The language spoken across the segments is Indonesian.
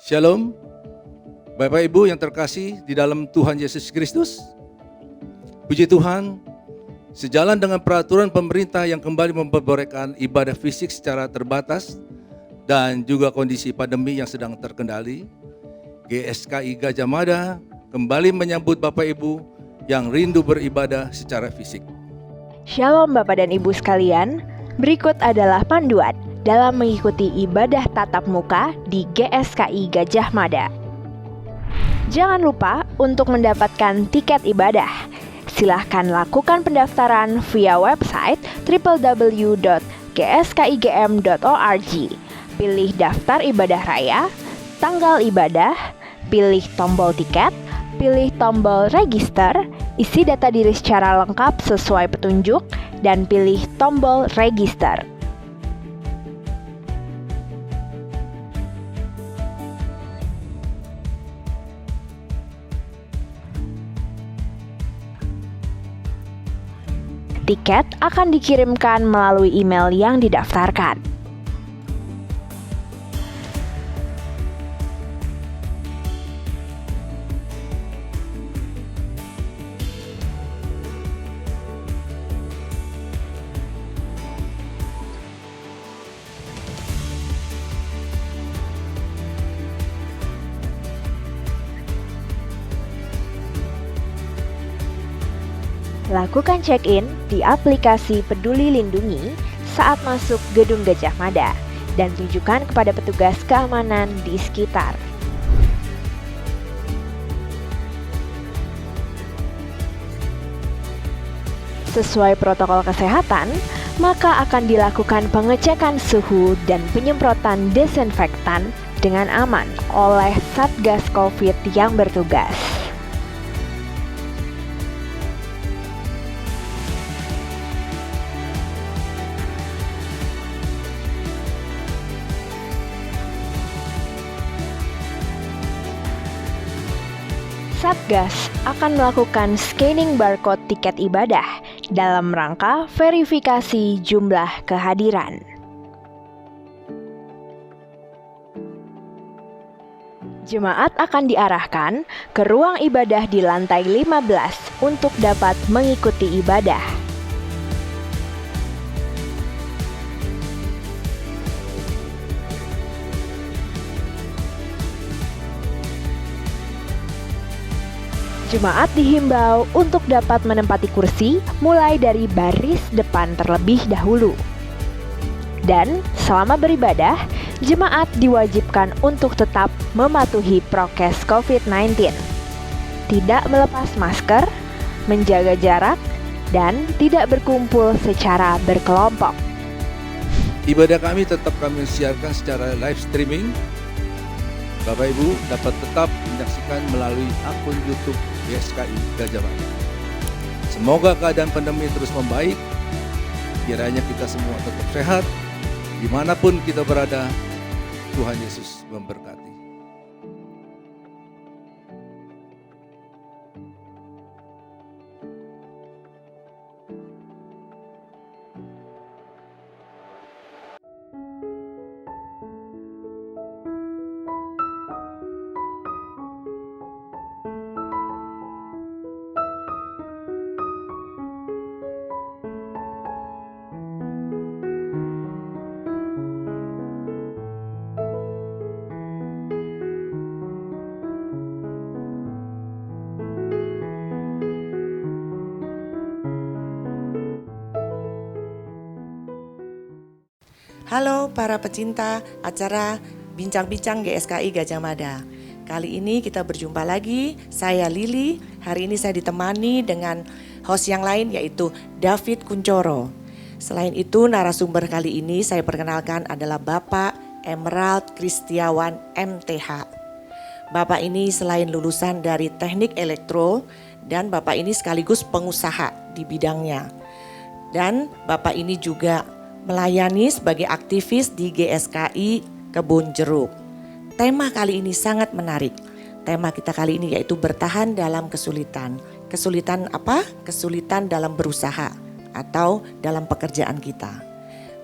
Shalom, Bapak Ibu yang terkasih di dalam Tuhan Yesus Kristus. Puji Tuhan, sejalan dengan peraturan pemerintah yang kembali memperbolehkan ibadah fisik secara terbatas dan juga kondisi pandemi yang sedang terkendali, GSKI Gajah Mada kembali menyambut Bapak Ibu yang rindu beribadah secara fisik. Shalom Bapak dan Ibu sekalian, berikut adalah panduan dalam mengikuti ibadah tatap muka di GSKI Gajah Mada. Jangan lupa untuk mendapatkan tiket ibadah. Silahkan lakukan pendaftaran via website www.gskigm.org. Pilih daftar ibadah raya, tanggal ibadah, pilih tombol tiket, pilih tombol register, isi data diri secara lengkap sesuai petunjuk, dan pilih tombol register. Tiket akan dikirimkan melalui email yang didaftarkan. Lakukan check-in di aplikasi Peduli Lindungi saat masuk Gedung Gajah Mada dan tunjukkan kepada petugas keamanan di sekitar. Sesuai protokol kesehatan, maka akan dilakukan pengecekan suhu dan penyemprotan desinfektan dengan aman oleh Satgas COVID yang bertugas. Satgas akan melakukan scanning barcode tiket ibadah dalam rangka verifikasi jumlah kehadiran. Jemaat akan diarahkan ke ruang ibadah di lantai 15 untuk dapat mengikuti ibadah. Jemaat dihimbau untuk dapat menempati kursi mulai dari baris depan terlebih dahulu. Dan selama beribadah, jemaat diwajibkan untuk tetap mematuhi prokes COVID-19. Tidak melepas masker, menjaga jarak, dan tidak berkumpul secara berkelompok. Ibadah kami tetap kami siarkan secara live streaming. Bapak Ibu dapat tetap menyaksikan melalui akun YouTube GSKI Gajah Mada. Semoga keadaan pandemi terus membaik. Kiranya kita semua tetap sehat. Dimanapun kita berada, Tuhan Yesus memberkati. Halo para pecinta acara Bincang-Bincang GSKI Gajah Mada. Kali ini kita berjumpa lagi, saya Lili. Hari ini saya ditemani dengan host yang lain yaitu David Kuncoro. Selain itu narasumber kali ini saya perkenalkan adalah Bapak Emerald Kristiawan MTH. Bapak ini selain lulusan dari Teknik Elektro dan Bapak ini sekaligus pengusaha di bidangnya. Dan Bapak ini juga melayani sebagai aktivis di GSKI Kebun Jeruk. Tema kali ini sangat menarik. Tema kita kali ini yaitu bertahan dalam kesulitan. Kesulitan apa? Kesulitan dalam berusaha atau dalam pekerjaan kita.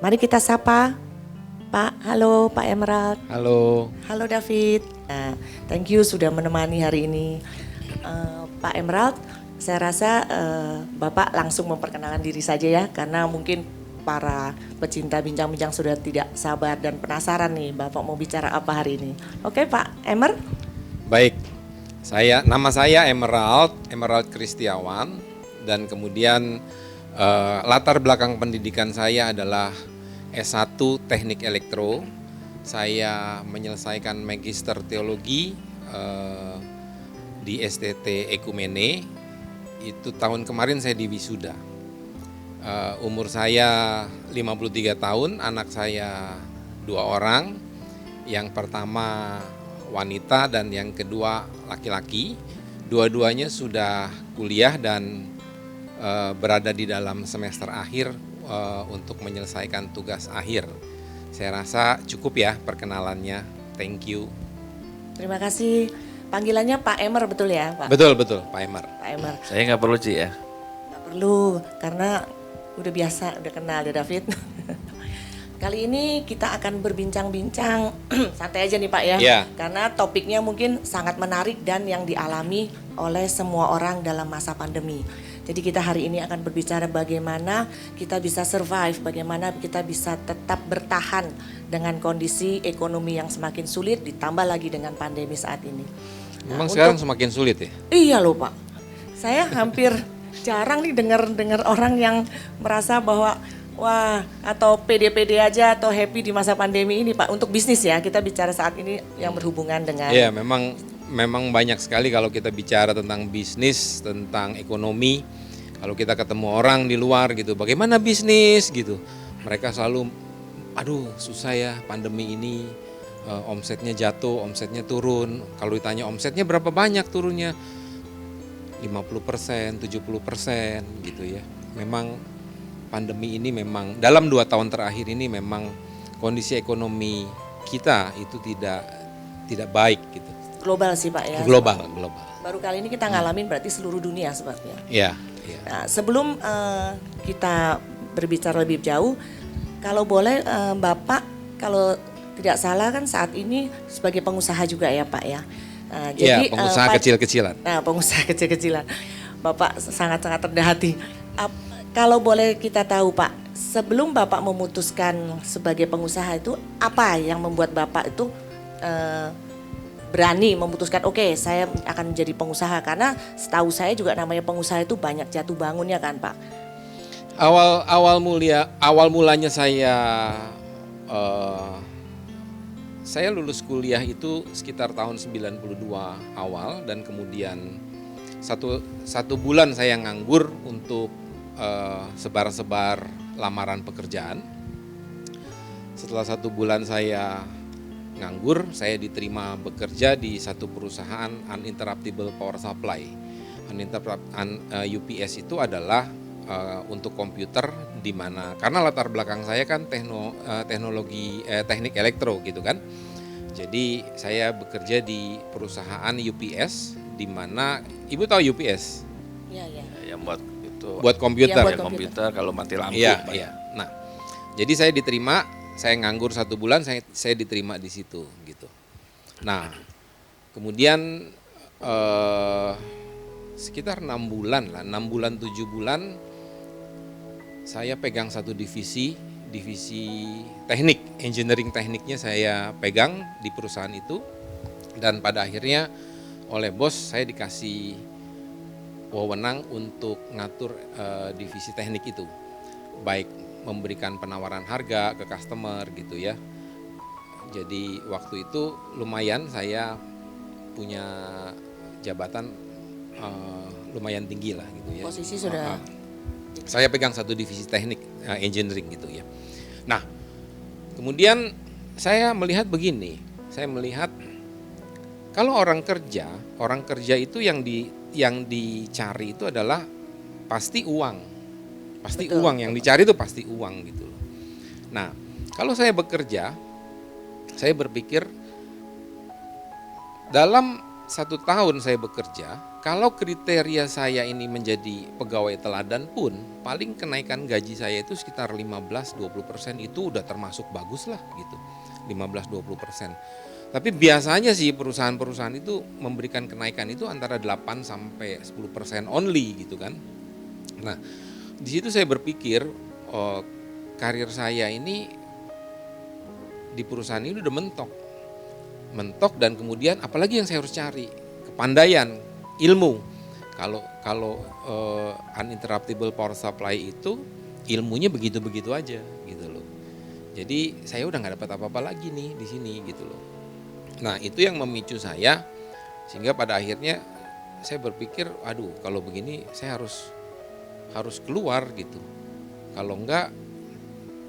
Mari kita sapa Halo Pak Emerald. Halo. Halo David. Nah, thank you sudah menemani hari ini. Pak Emerald, saya rasa Bapak langsung memperkenalkan diri saja ya, karena mungkin para pecinta bincang-bincang sudah tidak sabar dan penasaran nih Bapak mau bicara apa hari ini. Oke Pak Emer. Baik. Nama saya Emerald Kristiawan, dan kemudian latar belakang pendidikan saya adalah S1 Teknik Elektro. Saya menyelesaikan Magister Teologi di STT Ekumene. Itu tahun kemarin saya diwisuda. Umur saya 53 tahun, anak saya 2 orang. Yang pertama wanita dan yang kedua laki-laki. Dua-duanya sudah kuliah dan berada di dalam semester akhir untuk menyelesaikan tugas akhir. Saya rasa cukup ya perkenalannya. Thank you. Terima kasih. Panggilannya Pak Emer betul ya Pak? Betul, Pak Emer. Pak Emer. Saya nggak perlu Ci ya. Nggak perlu, karena udah biasa, udah kenal ya David. Kali ini kita akan berbincang-bincang, santai aja nih Pak ya. Iya. Karena topiknya mungkin sangat menarik dan yang dialami oleh semua orang dalam masa pandemi. Jadi kita hari ini akan berbicara bagaimana kita bisa survive, bagaimana kita bisa tetap bertahan dengan kondisi ekonomi yang semakin sulit ditambah lagi dengan pandemi saat ini. Memang sekarang semakin sulit ya? Iya loh Pak. Saya hampir jarang nih dengar orang yang merasa bahwa wah atau pede-pede aja atau happy di masa pandemi ini Pak. Untuk bisnis ya, kita bicara saat ini yang berhubungan dengan. Iya, memang banyak sekali kalau kita bicara tentang bisnis, tentang ekonomi. Kalau kita ketemu orang di luar gitu, bagaimana bisnis gitu. Mereka selalu, aduh susah ya pandemi ini, omsetnya jatuh, omsetnya turun. Kalau ditanya omsetnya berapa banyak turunnya, 50%, 70% gitu ya. Memang pandemi ini memang dalam 2 tahun terakhir ini memang kondisi ekonomi kita itu tidak baik gitu. Global sih Pak ya. Global. Baru kali ini kita ngalamin berarti seluruh dunia sebabnya. Iya. Nah, sebelum kita berbicara lebih jauh, kalau boleh Bapak, kalau tidak salah kan saat ini sebagai pengusaha juga ya Pak ya. Iya, pengusaha kecil-kecilan. Nah, pengusaha kecil-kecilan. Bapak sangat-sangat rendah hati. Kalau boleh kita tahu Pak, sebelum Bapak memutuskan sebagai pengusaha itu, apa yang membuat Bapak itu berani memutuskan oke, saya akan menjadi pengusaha, karena setahu saya juga namanya pengusaha itu banyak jatuh bangunnya kan Pak. Awal mulanya saya lulus kuliah itu sekitar tahun 92 awal, dan kemudian satu bulan saya nganggur untuk sebar-sebar lamaran pekerjaan. Setelah 1 bulan saya nganggur, saya diterima bekerja di satu perusahaan Uninterruptible Power Supply. UPS itu adalah untuk komputer, di mana karena latar belakang saya kan teknik elektro gitu kan. Jadi saya bekerja di perusahaan UPS, di mana Ibu tahu UPS? Iya. Yang Buat komputer. Iya, buat komputer kalau mati lampu. Iya, Pak. iya. Nah, jadi saya diterima, saya nganggur 1 bulan, saya diterima di situ gitu. Nah, kemudian sekitar 6 bulan lah, 6 bulan 7 bulan saya pegang satu divisi teknik, engineering tekniknya saya pegang di perusahaan itu, dan pada akhirnya oleh bos saya dikasih wewenang untuk ngatur divisi teknik itu, baik memberikan penawaran harga ke customer gitu ya. Jadi waktu itu lumayan saya punya jabatan lumayan tinggi lah gitu ya. Posisi sudah. Saya pegang satu divisi teknik engineering gitu ya. Nah, kemudian saya melihat begini, saya melihat kalau orang kerja itu yang dicari itu adalah pasti uang. Pasti Betul. uang, yang dicari itu pasti uang gitu loh. Nah, kalau saya bekerja, saya berpikir dalam 1 tahun saya bekerja, kalau kriteria saya ini menjadi pegawai teladan pun, paling kenaikan gaji saya itu sekitar 15-20% itu udah termasuk bagus lah gitu. 15-20%. Tapi biasanya sih perusahaan-perusahaan itu memberikan kenaikan itu antara 8-10% only gitu kan. Nah, di situ saya berpikir karir saya ini di perusahaan ini udah mentok dan kemudian apalagi yang saya harus cari, kepandaian, ilmu. Kalau uninterruptible power supply itu ilmunya begitu-begitu aja gitu loh. Jadi saya udah nggak dapat apa-apa lagi nih di sini gitu loh. Nah itu yang memicu saya sehingga pada akhirnya saya berpikir, aduh kalau begini saya harus keluar gitu. Kalau enggak,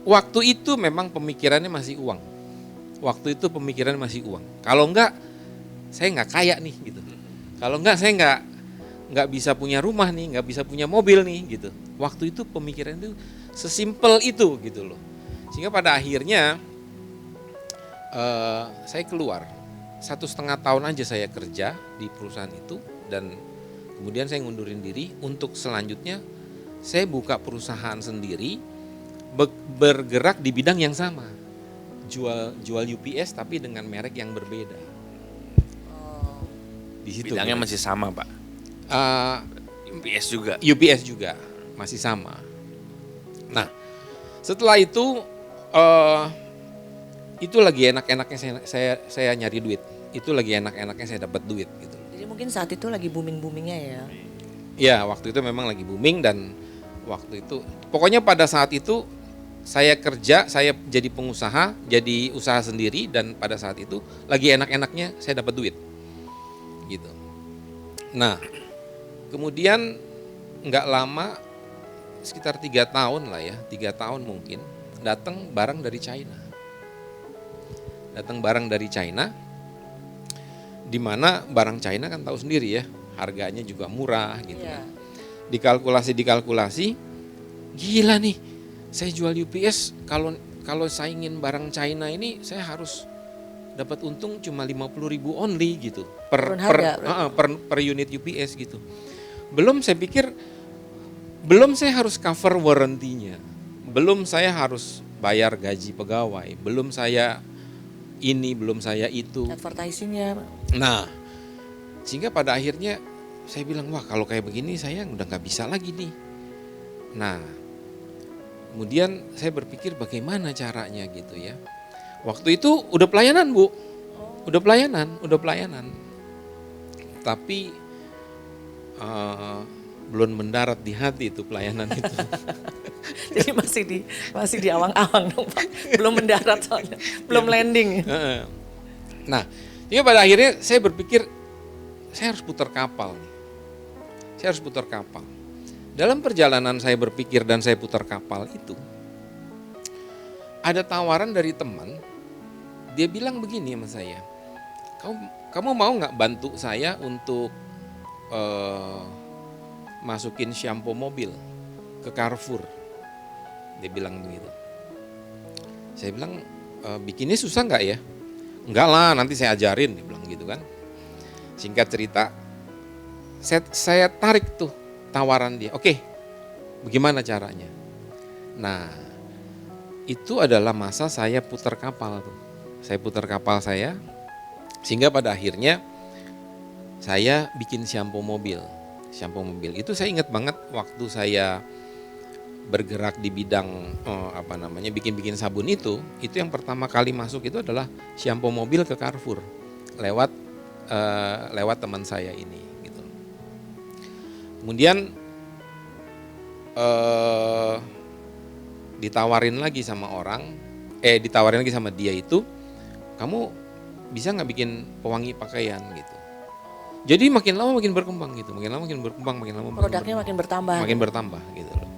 waktu itu memang pemikirannya masih uang. Waktu itu pemikiran masih uang. Kalau enggak, saya nggak kaya nih gitu. Kalau enggak, saya nggak bisa punya rumah nih, nggak bisa punya mobil nih gitu. Waktu itu pemikiran itu sesimpel itu gitu loh. Sehingga pada akhirnya saya keluar. 1,5 tahun aja saya kerja di perusahaan itu dan kemudian saya ngundurin diri untuk selanjutnya saya buka perusahaan sendiri bergerak di bidang yang sama. Jual UPS tapi dengan merek yang berbeda. Di situ Bidangnya masih sama, Pak. UPS juga. UPS juga masih sama. Nah, setelah itu lagi enak-enaknya saya nyari duit. Itu lagi enak-enaknya saya dapat duit gitu. Jadi mungkin saat itu lagi booming-boomingnya ya. Ya, waktu itu memang lagi booming dan waktu itu pokoknya pada saat itu saya kerja, saya jadi pengusaha, jadi usaha sendiri dan pada saat itu lagi enak-enaknya saya dapat duit. Gitu. Nah, kemudian nggak lama sekitar 3 tahun lah ya, 3 tahun mungkin datang barang dari China. Datang barang dari China, di mana barang China kan tahu sendiri ya, harganya juga murah gitu kan. Dikalkulasi, gila nih, saya jual UPS kalau saingin barang China ini saya harus dapat untung cuma 50.000 only gitu per unit UPS gitu. Belum saya harus cover warranty-nya. Belum saya harus bayar gaji pegawai, belum saya itu. Advertising-nya. Nah, sehingga pada akhirnya saya bilang, wah kalau kayak begini saya udah nggak bisa lagi nih. Nah, kemudian saya berpikir bagaimana caranya gitu ya. Waktu itu udah pelayanan Bu, udah pelayanan. Tapi belum mendarat di hati itu pelayanan itu. Jadi masih di awang-awang dong Pak. Belum mendarat soalnya, belum landing. Nah, ya pada akhirnya saya berpikir saya harus putar kapal nih. Saya harus putar kapal. Dalam perjalanan saya berpikir dan saya putar kapal itu, ada tawaran dari teman. Dia bilang begini sama saya, kamu mau nggak bantu saya untuk masukin shampoo mobil ke Carrefour? Dia bilang begitu. Saya bilang, bikinnya susah nggak ya? Enggak lah, nanti saya ajarin, dia bilang gitu kan. Singkat cerita, saya tarik tuh tawaran dia. Oke, bagaimana caranya? Nah, itu adalah masa saya putar kapal tuh. Saya putar kapal saya, sehingga pada akhirnya saya bikin shampoo mobil. Shampoo mobil itu saya ingat banget waktu saya bergerak di bidang bikin sabun itu yang pertama kali masuk itu adalah shampoo mobil ke Carrefour lewat teman saya ini gitu. Kemudian ditawarin lagi sama dia itu, kamu bisa nggak bikin pewangi pakaian gitu. Jadi makin lama makin berkembang gitu, Produknya makin bertambah gitu loh.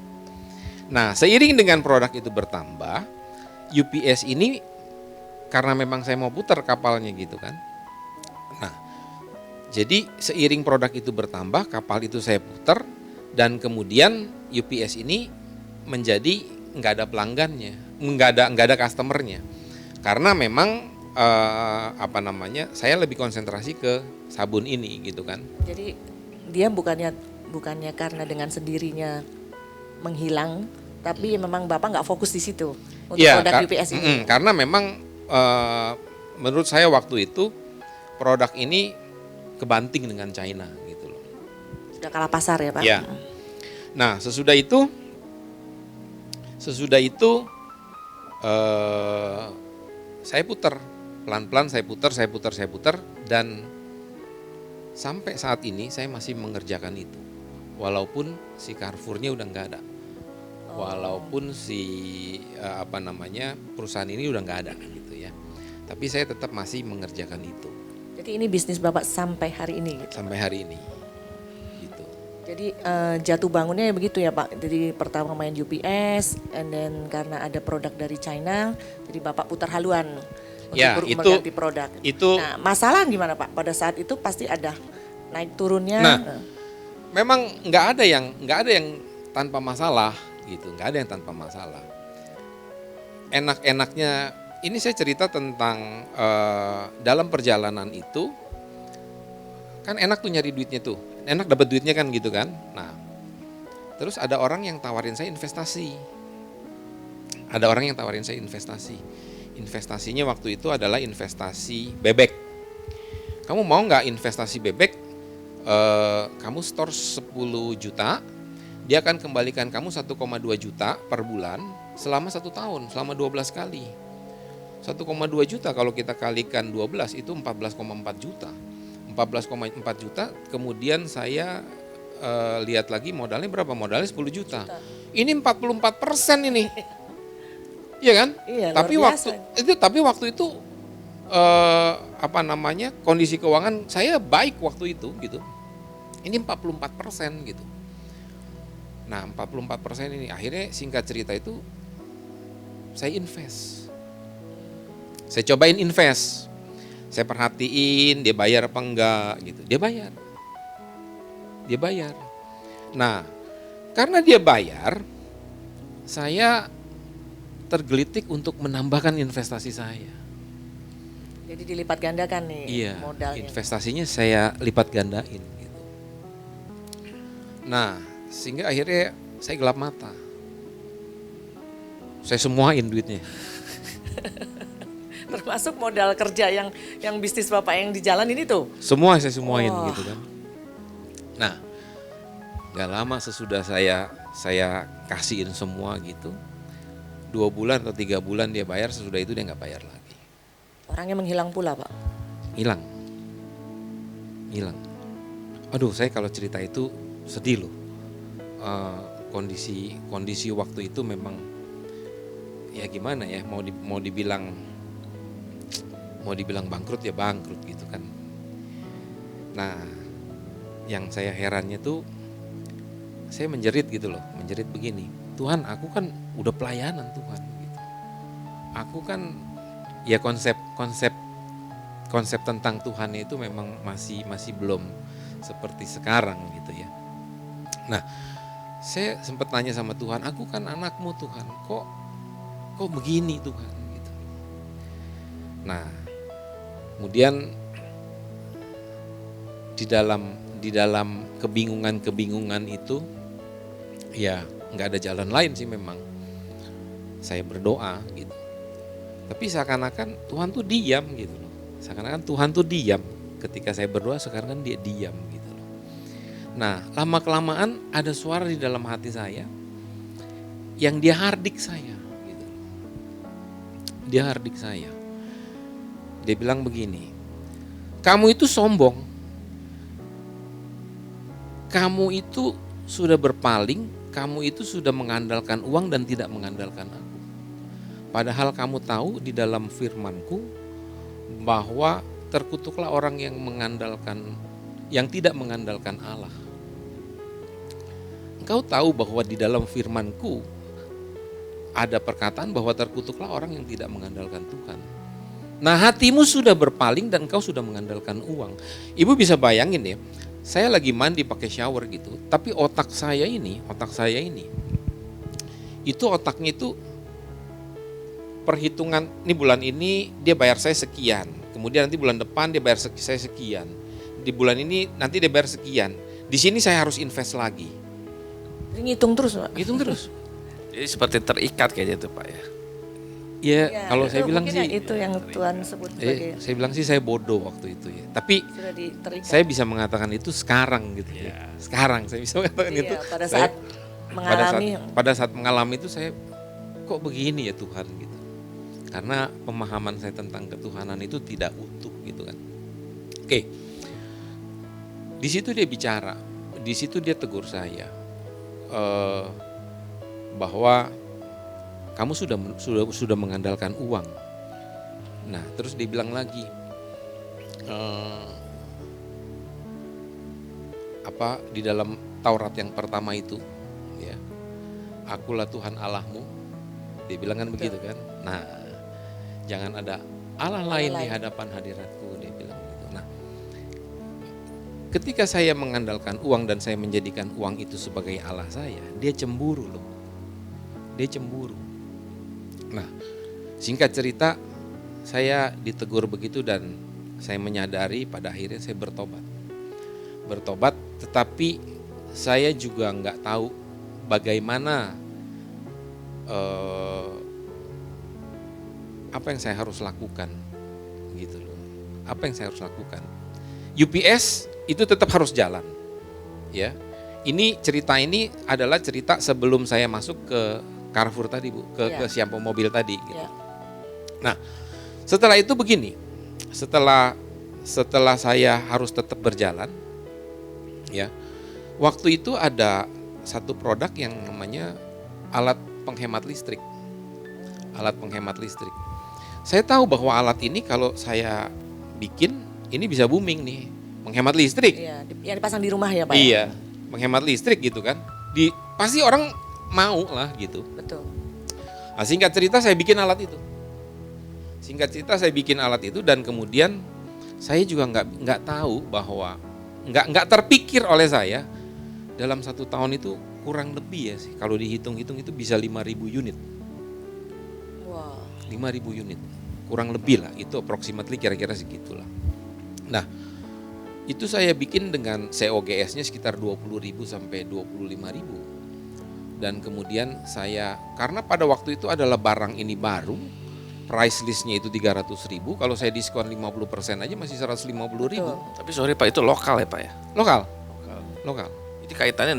Nah, seiring dengan produk itu bertambah, UPS ini karena memang saya mau putar kapalnya gitu kan. Nah, jadi seiring produk itu bertambah, kapal itu saya putar dan kemudian UPS ini menjadi nggak ada pelanggannya, nggak ada customernya. Karena memang saya lebih konsentrasi ke sabun ini gitu kan. Jadi dia bukannya karena dengan sendirinya menghilang, tapi memang Bapak nggak fokus di situ untuk produk UPS ini. Karena memang menurut saya waktu itu produk ini kebanting dengan China gitu loh. Sudah kalah pasar ya Pak? Ya. Nah sesudah itu saya putar pelan-pelan, saya putar dan sampai saat ini saya masih mengerjakan itu. Walaupun si Carrefour-nya udah nggak ada, walaupun si perusahaan ini udah nggak ada gitu ya. Tapi saya tetap masih mengerjakan itu. Jadi ini bisnis Bapak sampai hari ini gitu? Sampai hari ini gitu. Jadi jatuh bangunnya begitu ya Pak. Jadi pertama main UPS, and then karena ada produk dari China, jadi Bapak putar haluan untuk mengganti produk. Nah masalah gimana Pak? Pada saat itu pasti ada naik turunnya. Nah, memang nggak ada yang tanpa masalah gitu, nggak ada yang tanpa masalah. Enak-enaknya ini saya cerita tentang dalam perjalanan itu kan enak tuh nyari duitnya tuh, enak dapat duitnya kan gitu kan. Nah, terus ada orang yang tawarin saya investasi. Investasinya waktu itu adalah investasi bebek. Kamu mau nggak investasi bebek? Kamu store 10 juta, dia akan kembalikan kamu 1,2 juta per bulan selama 1 tahun, selama 12 kali. 1,2 juta kalau kita kalikan 12 itu 14,4 juta. 14,4 juta, kemudian saya lihat lagi modalnya berapa? Modalnya 10 juta. Ini 44% ini. Iya kan? Iya, tapi waktu itu kondisi keuangan saya baik waktu itu gitu. Ini 44% gitu. Nah 44% ini akhirnya singkat cerita itu saya invest. Saya cobain invest. Saya perhatiin dia bayar apa enggak gitu. Dia bayar. Nah karena dia bayar, saya tergelitik untuk menambahkan investasi saya. Jadi dilipat gandakan nih modalnya. Investasinya saya lipat gandain gitu. Nah, sehingga akhirnya saya gelap mata. Saya semuain duitnya. Termasuk modal kerja yang bisnis Bapak yang di jalan ini tuh. Semua saya semuain gitu kan. Nah, gak lama sesudah saya kasihin semua gitu. 2 bulan atau 3 bulan dia bayar, sesudah itu dia nggak bayar lagi. Orangnya menghilang pula Pak? Hilang. Aduh saya kalau cerita itu sedih loh. Kondisi waktu itu memang ya gimana ya, mau dibilang bangkrut ya bangkrut gitu kan. Nah yang saya herannya tuh saya menjerit begini, Tuhan aku kan udah pelayanan Tuhan gitu. Aku kan ya konsep tentang Tuhan itu memang masih belum seperti sekarang gitu ya. Nah, saya sempat nanya sama Tuhan, aku kan anakmu Tuhan, kok begini Tuhan gitu. Nah, kemudian di dalam kebingungan itu ya nggak ada jalan lain sih memang. Saya berdoa gitu. Tapi seakan-akan Tuhan tuh diam gitu loh. Seakan-akan Tuhan tuh diam. Ketika saya berdoa sekarang kan dia diam gitu loh. Nah lama-kelamaan ada suara di dalam hati saya yang dia hardik saya gitu. Dia hardik saya. Dia bilang begini, kamu itu sombong. Kamu itu sudah berpaling, kamu itu sudah mengandalkan uang dan tidak mengandalkan aku. Padahal kamu tahu di dalam firman-Ku bahwa terkutuklah orang yang tidak mengandalkan Allah. Engkau tahu bahwa di dalam firman-Ku ada perkataan bahwa terkutuklah orang yang tidak mengandalkan Tuhan. Nah, hatimu sudah berpaling dan engkau sudah mengandalkan uang. Ibu bisa bayangin ya, saya lagi mandi pakai shower gitu, tapi otak saya ini itu otaknya itu perhitungan, ini bulan ini dia bayar saya sekian, kemudian nanti bulan depan dia bayar saya sekian, di bulan ini nanti dia bayar sekian. Di sini saya harus invest lagi. Jadi ngitung terus, Pak. Hitung terus. Jadi seperti terikat kayaknya itu Pak ya. Ya, Ya, kalau itu saya bilang mungkin sih, itu yang Tuhan sebut sebagai saya bilang sih saya bodoh waktu itu ya. Tapi sudah terikat. saya bisa mengatakan itu sekarang gitu ya. Sekarang saya bisa mengatakan Iya, itu. pada Saya- saat mengalami pada saat mengalami itu saya kok begini ya Tuhan gitu. Karena pemahaman saya tentang ketuhanan itu tidak utuh gitu kan. Oke. Di situ dia bicara, di situ dia tegur saya bahwa kamu sudah mengandalkan uang. Nah, terus dia bilang lagi apa di dalam Taurat yang pertama itu ya, akulah Tuhan Allahmu, dia bilang kan begitu kan. Nah, jangan ada Allah lain di hadapan hadiratku, dia bilang gitu. Nah, ketika saya mengandalkan uang dan saya menjadikan uang itu sebagai Allah saya, dia cemburu loh, dia cemburu. Nah, singkat cerita saya ditegur begitu dan saya menyadari pada akhirnya saya bertobat, tetapi saya juga nggak tahu bagaimana apa yang saya harus lakukan gitu loh. Apa yang saya harus lakukan? UPS itu tetap harus jalan. Ya. Ini cerita ini adalah cerita sebelum saya masuk ke Carrefour tadi, Bu, ke Siampo Mobil tadi gitu. Ya. Nah, setelah itu begini. Setelah saya harus tetap berjalan ya. Waktu itu ada satu produk yang namanya alat penghemat listrik. Alat penghemat listrik. Saya tahu bahwa alat ini kalau saya bikin ini bisa booming nih, menghemat listrik. Iya, yang dipasang di rumah ya, Pak. Iya, menghemat listrik gitu kan. Pasti orang mau lah gitu. Betul. Nah, singkat cerita saya bikin alat itu. Dan kemudian saya juga nggak tahu bahwa nggak terpikir oleh saya dalam 1 tahun itu kurang lebih ya sih kalau dihitung-hitung itu bisa 5.000 unit. Wow. 5.000 unit. Kurang lebih lah, itu approximately kira-kira segitulah. Nah, itu saya bikin dengan COGS-nya sekitar 20.000 sampai 25.000. Dan kemudian saya, karena pada waktu itu adalah barang ini baru, price list-nya itu 300.000, kalau saya diskon 50% aja masih 150.000. Tapi sorry Pak, itu lokal ya Pak ya? Lokal. Ini kaitannya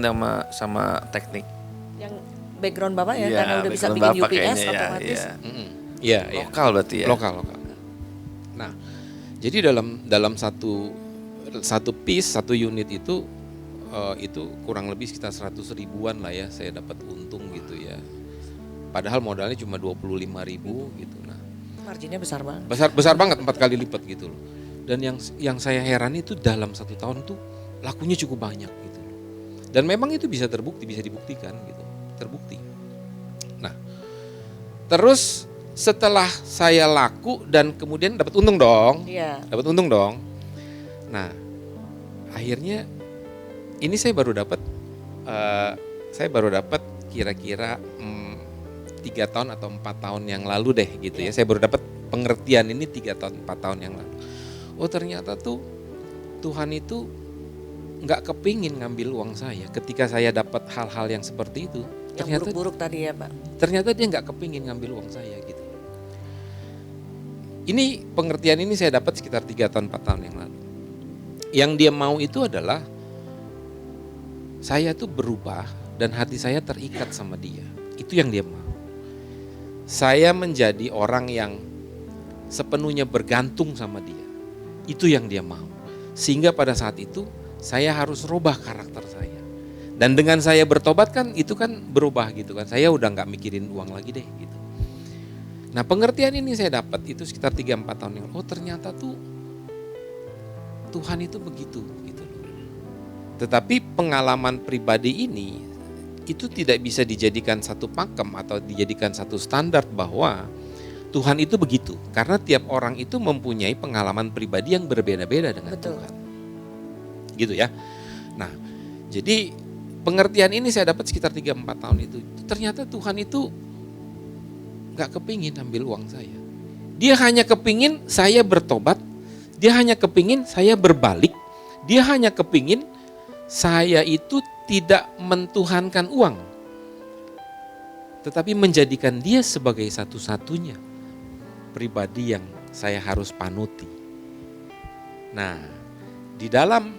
sama teknik. Yang background Bapak ya, Iya, karena udah bisa background bikin Bapak UPS kayaknya, otomatis. Iya. Lokal berarti ya? Lokal. Nah, jadi dalam satu piece, satu unit itu kurang lebih sekitar 100 ribuan lah ya saya dapat untung gitu ya. Padahal modalnya cuma 25.000 gitu. Nah, Marginnya besar banget. besar banget, 4 kali lipat gitu loh. Dan yang saya heran itu dalam 1 tahun tuh lakunya cukup banyak gitu loh. Dan memang itu bisa dibuktikan gitu, terbukti. Nah, terus setelah saya laku dan kemudian dapat untung dong. Iya. Nah, akhirnya ini saya baru dapat kira-kira 3 tahun atau 4 tahun yang lalu deh gitu ya. Saya baru dapat pengertian ini 3 tahun 4 tahun yang lalu. Oh, ternyata tuh Tuhan itu nggak kepingin ngambil uang saya ketika saya dapat hal-hal yang seperti itu. Yang buruk-buruk tadi ya, Pak. Ternyata dia nggak kepingin ngambil uang saya gitu. Ini pengertian ini saya dapat sekitar 3 tahun 4 tahun yang lalu. Yang dia mau itu adalah saya tuh berubah dan hati saya terikat sama dia. Itu yang dia mau. Saya menjadi orang yang sepenuhnya bergantung sama dia. Itu yang dia mau. Sehingga pada saat itu saya harus rubah karakter saya. Dan dengan saya bertobat kan itu kan berubah gitu kan. Saya udah nggak mikirin uang lagi deh gitu. Nah, pengertian ini saya dapat itu sekitar 3-4 tahun yang lalu. Oh, ternyata tuh Tuhan itu begitu gitu. Tetapi pengalaman pribadi ini itu tidak bisa dijadikan satu pakem atau dijadikan satu standar bahwa Tuhan itu begitu. Karena tiap orang itu mempunyai pengalaman pribadi yang berbeda-beda dengan Tuhan. Gitu ya. Nah, jadi pengertian ini saya dapat sekitar 3-4 tahun itu. Ternyata Tuhan itu gak kepingin ambil uang saya. Dia hanya kepingin saya bertobat. Dia hanya kepingin saya berbalik. Dia hanya kepingin saya itu tidak mentuhankan uang, tetapi menjadikan dia sebagai satu-satunya pribadi yang saya harus panuti. Nah, di dalam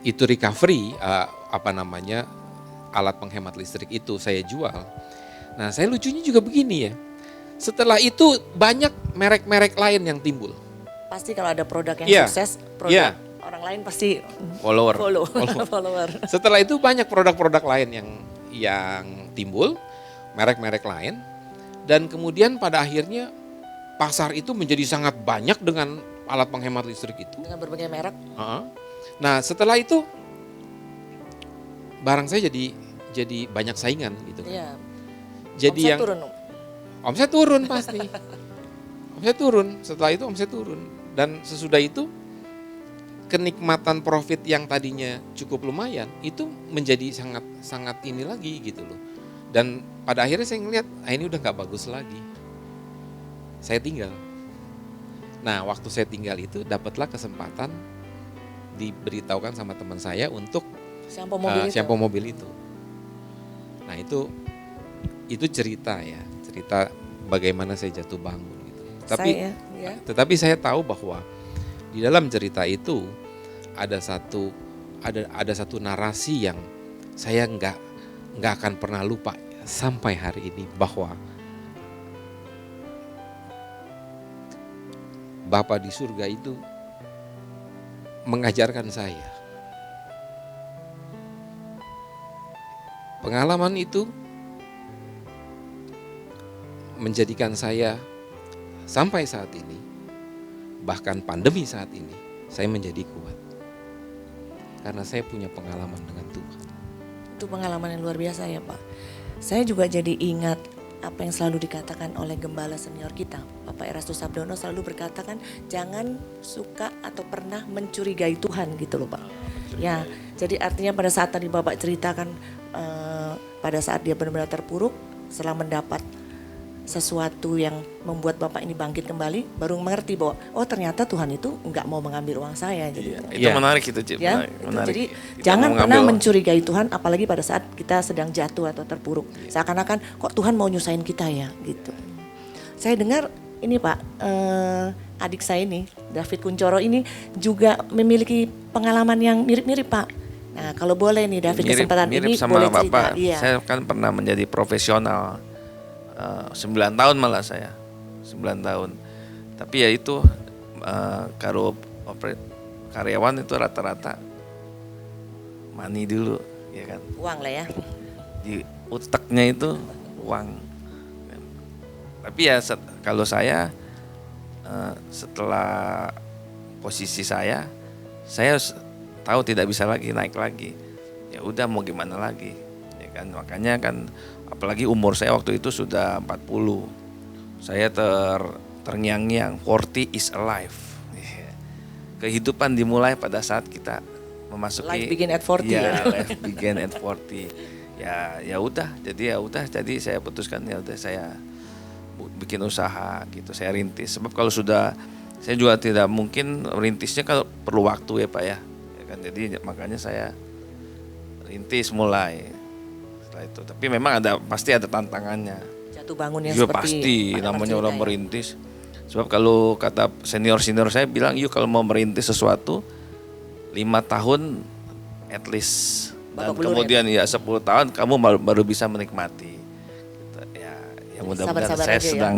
itu recovery, alat penghemat listrik itu saya jual. Nah, saya lucunya juga begini ya. Setelah itu banyak merek-merek lain yang timbul. Pasti kalau ada produk yang Iya. sukses, produk Iya. orang lain pasti Follower. follower. Setelah itu banyak produk-produk lain yang timbul, merek-merek lain, dan kemudian pada akhirnya pasar itu menjadi sangat banyak dengan alat penghemat listrik itu. Dengan berbagai merek. Nah, setelah itu barang saya jadi banyak saingan gitu. Iya. Jadi Omset yang turun. omset turun pasti. Omset turun, setelah itu omset turun. Dan sesudah itu kenikmatan profit yang tadinya cukup lumayan itu menjadi sangat ini lagi gitu loh. Dan pada akhirnya saya ngelihat ini udah nggak bagus lagi. Saya tinggal. Nah, waktu saya tinggal itu dapatlah kesempatan diberitahukan sama teman saya untuk shampoo mobil itu. Nah, itu cerita ya, cerita bagaimana saya jatuh bangun gitu. Tetapi saya tahu bahwa di dalam cerita itu ada satu narasi yang saya nggak akan pernah lupa sampai hari ini, bahwa Bapa di surga itu mengajarkan saya. Pengalaman itu menjadikan saya sampai saat ini, bahkan pandemi saat ini, saya menjadi kuat. Karena saya punya pengalaman dengan Tuhan. Itu pengalaman yang luar biasa ya Pak. Saya juga jadi ingat apa yang selalu dikatakan oleh gembala senior kita, Bapak Erastus Sabdono selalu berkatakan jangan suka atau pernah mencurigai Tuhan gitu loh Pak. Ya, jadi artinya pada saat tadi Bapak ceritakan pada saat dia benar-benar terpuruk setelah mendapat sesuatu yang membuat Bapak ini bangkit kembali, baru mengerti bahwa oh ternyata Tuhan itu enggak mau mengambil uang saya. Iya, Jadi, itu menarik itu, Cip. ya, Menarik. jadi Kita jangan mau pernah ngambil- mencurigai Tuhan, apalagi pada saat kita sedang jatuh atau terpuruk. Seakan-akan kok Tuhan mau nyusahin kita ya, gitu. Saya dengar ini Pak, adik saya ini, David Kuncoro ini juga memiliki pengalaman yang mirip-mirip Pak. Nah kalau boleh nih David kesempatan mirip ini sama boleh cerita. Bapak. Iya. Saya kan pernah menjadi profesional 9 tahun malah saya 9 tahun. Tapi ya itu kalau karyawan itu rata-rata money dulu, ya kan. Uang lah ya. Di utaknya itu uang. Tapi ya kalau saya setelah posisi saya tahu tidak bisa lagi naik lagi. Ya udah mau gimana lagi, ya kan. Makanya kan apalagi umur saya waktu itu sudah 40. Saya terngiang-ngiang 40 is alive. Kehidupan dimulai pada saat kita memasuki Life begin at 40 ya. ya. Life begin at 40. Jadi saya putuskan ya udah saya bikin usaha gitu, saya rintis. Sebab kalau sudah saya juga tidak mungkin rintisnya kalau perlu waktu ya Pak ya kan. Jadi makanya saya rintis mulai setelah itu. Tapi memang pasti ada tantangannya. Jatuh bangun yang Ya seperti pasti Pak namanya cerita orang ya. merintis. Sebab kalau kata senior saya bilang, yuk kalau mau merintis sesuatu 5 tahun at least, dan Babak belur kemudian ya 10 tahun kamu baru bisa menikmati. Gitu. Ya mudah-mudahan sabar-sabar saya aja ya.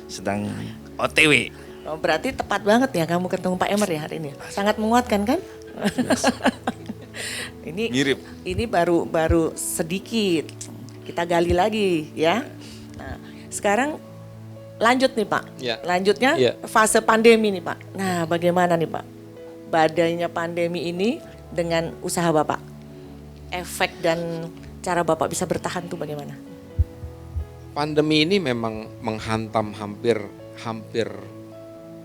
sedang OTW. Oh, berarti tepat banget ya kamu ketemu Pak Emer ya hari ini. Sangat menguatkan kan? Mirip. Ini baru sedikit. Kita gali lagi ya. Nah, sekarang lanjut nih Pak. Ya. Lanjutnya Ya. fase pandemi nih Pak. Nah, bagaimana nih Pak? Badainya pandemi ini dengan usaha Bapak. Efek dan cara Bapak bisa bertahan tuh bagaimana? Pandemi ini memang menghantam hampir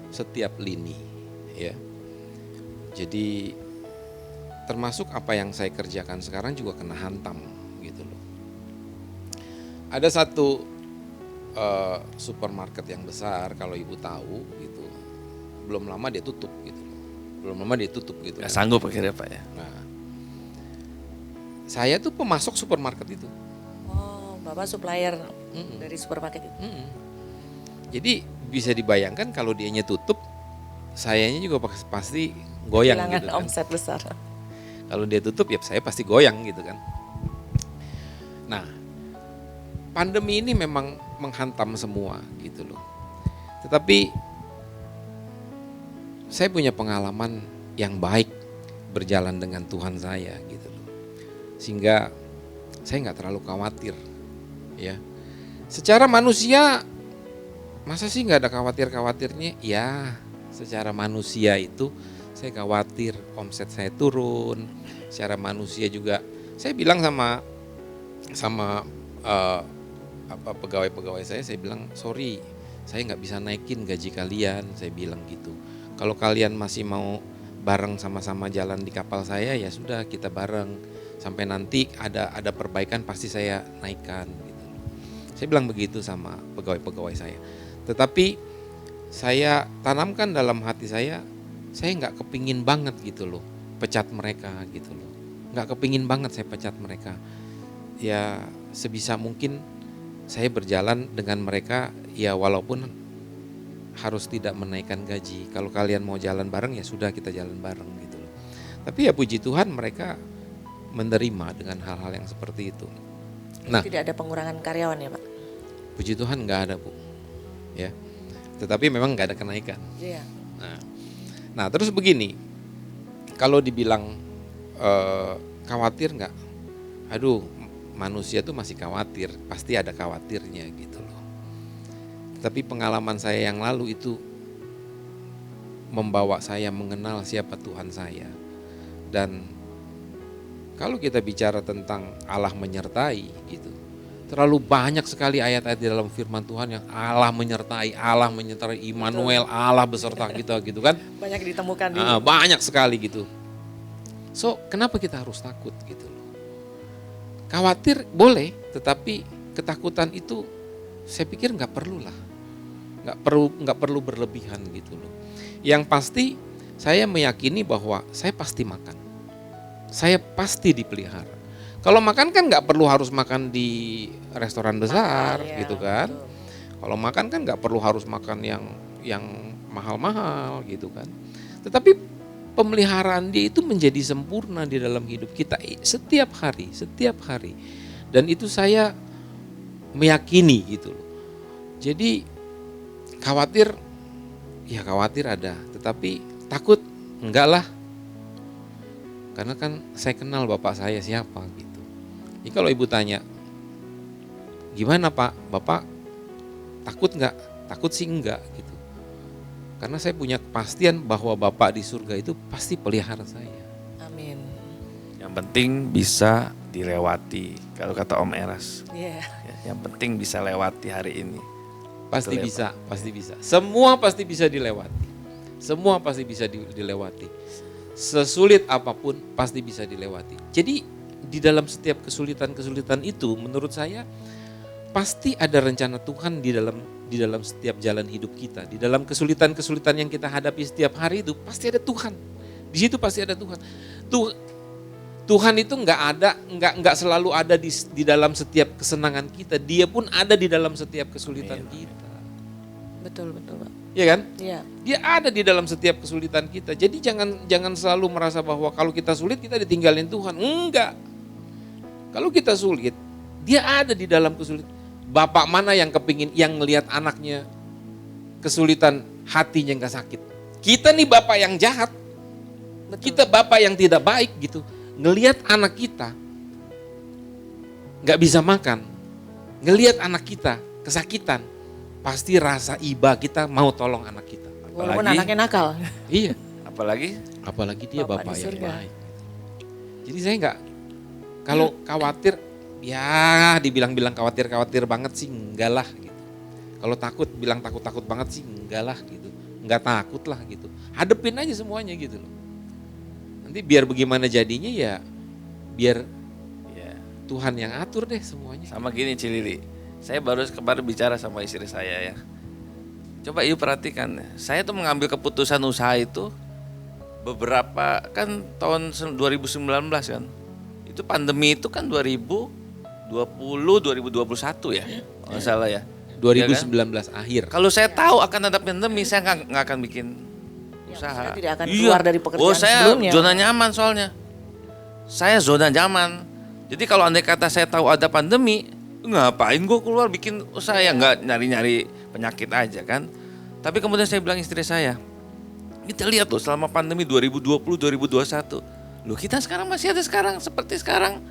setiap lini ya. Jadi termasuk apa yang saya kerjakan sekarang juga kena hantam gitu loh. Ada satu supermarket yang besar, kalau ibu tahu gitu, belum lama dia tutup gitu loh. belum lama dia tutup gitu. Nggak sanggup akhirnya Pak ya. Nah, saya tuh pemasok supermarket itu. Oh, Bapak supplier dari supermarket itu. Jadi bisa dibayangkan kalau dianya tutup, sayanya juga pasti goyang Kehilangan gitu kan. omset besar. Kalau dia tutup ya saya pasti goyang gitu kan. Nah, pandemi ini memang menghantam semua gitu loh. Tetapi saya punya pengalaman yang baik berjalan dengan Tuhan saya gitu loh. Sehingga saya nggak terlalu khawatir ya. Secara manusia masa sih nggak ada khawatir-khawatirnya? Ya, secara manusia itu saya khawatir omset saya turun. Secara manusia juga saya bilang sama pegawai-pegawai saya bilang sorry, saya nggak bisa naikin gaji kalian, saya bilang gitu. Kalau kalian masih mau bareng sama-sama jalan di kapal saya ya sudah kita bareng sampai nanti ada perbaikan pasti saya naikkan gitu. Saya bilang begitu sama pegawai-pegawai saya. Tetapi saya tanamkan dalam hati saya nggak kepingin banget gitu loh pecat mereka gitu loh. Nggak kepingin banget saya pecat mereka. Ya sebisa mungkin saya berjalan dengan mereka ya walaupun harus tidak menaikkan gaji. Kalau kalian mau jalan bareng ya sudah kita jalan bareng gitu loh. Tapi ya puji Tuhan mereka menerima dengan hal-hal yang seperti itu. Nah, Tidak ada pengurangan karyawan ya Pak? puji Tuhan nggak ada Bu. Ya. Tetapi memang nggak ada kenaikan. Iya. Nah terus begini, kalau dibilang khawatir nggak? Aduh, manusia tuh masih khawatir, pasti ada khawatirnya gitu loh. Tapi pengalaman saya yang lalu itu membawa saya mengenal siapa Tuhan saya. Dan kalau kita bicara tentang Allah menyertai gitu, terlalu banyak sekali ayat-ayat di dalam firman Tuhan yang Allah menyertai, Immanuel, Allah beserta kita gitu kan. Banyak ditemukan di Banyak sekali gitu. So, kenapa kita harus takut gitu loh? Khawatir boleh, tetapi ketakutan itu saya pikir nggak perlu lah. Nggak perlu berlebihan gitu loh. Yang pasti saya meyakini bahwa saya pasti makan. Saya pasti dipelihara. Kalau makan kan nggak perlu harus makan di restoran besar ya, gitu kan. betul. Kalau makan kan nggak perlu harus makan yang mahal-mahal gitu kan. Tetapi pemeliharaan dia itu menjadi sempurna di dalam hidup kita setiap hari. Dan itu saya meyakini gitu loh. Jadi khawatir ada, tetapi takut enggak lah. Karena kan saya kenal bapak saya siapa gitu. Jadi kalau ibu tanya, gimana Pak, Bapak takut enggak? Takut sih enggak gitu. Karena saya punya kepastian bahwa Bapak di surga itu pasti pelihara saya. Amin. Yang penting bisa dilewati. Kalau kata Om Eras, Iya. yang penting bisa lewati hari ini. Pasti Betul ya, bisa, pasti bisa. Semua pasti bisa dilewati. Semua pasti bisa dilewati. Sesulit apapun pasti bisa dilewati. Jadi di dalam setiap kesulitan-kesulitan itu menurut saya pasti ada rencana Tuhan di dalam setiap jalan hidup kita. Di dalam kesulitan-kesulitan yang kita hadapi setiap hari itu pasti ada Tuhan. Di situ pasti ada Tuhan. Tuhan itu nggak selalu ada di dalam setiap kesenangan kita. Dia pun ada di dalam setiap kesulitan kita. Betul Pak. Iya kan? Iya. Dia ada di dalam setiap kesulitan kita. Jadi jangan selalu merasa bahwa kalau kita sulit kita ditinggalin Tuhan. Enggak. Kalau kita sulit, dia ada di dalam kesulitan. Bapak mana yang kepingin yang ngelihat anaknya kesulitan hatinya nggak sakit? Kita nih bapak yang jahat. Betul. Kita bapak yang tidak baik gitu. Ngelihat anak kita nggak bisa makan. Ngelihat anak kita kesakitan. Pasti rasa iba kita mau tolong anak kita. Walaupun Apalagi- anaknya nakal. Iya. Apalagi Dia Bapak bapak di yang surga. baik. Jadi saya nggak, kalau khawatir, ya dibilang khawatir banget sih enggak lah gitu. Kalau takut, bilang takut banget sih enggak lah gitu. Enggak takut lah gitu. Hadepin aja semuanya gitu loh. Nanti biar bagaimana jadinya ya, biar ya, Tuhan yang atur deh semuanya. sama gini Cilili. Saya baru kemarin bicara sama istri saya ya. Coba ibu perhatikan, saya tuh mengambil keputusan usaha itu beberapa kan tahun 2019 kan. Itu pandemi itu kan 2020 2021 ya. Kalau nggak salah ya. 2019 akhir. Kalau saya tahu akan ada pandemi, saya nggak akan bikin usaha. saya tidak akan keluar dari pekerjaan saya sebelumnya. zona nyaman soalnya. Saya zona nyaman. Jadi kalau andai kata saya tahu ada pandemi, ngapain gue keluar bikin usaha ya, nggak nyari-nyari penyakit aja kan. Tapi kemudian saya bilang istri saya, kita lihat loh selama pandemi 2020-2021, loh kita sekarang masih ada sekarang seperti sekarang.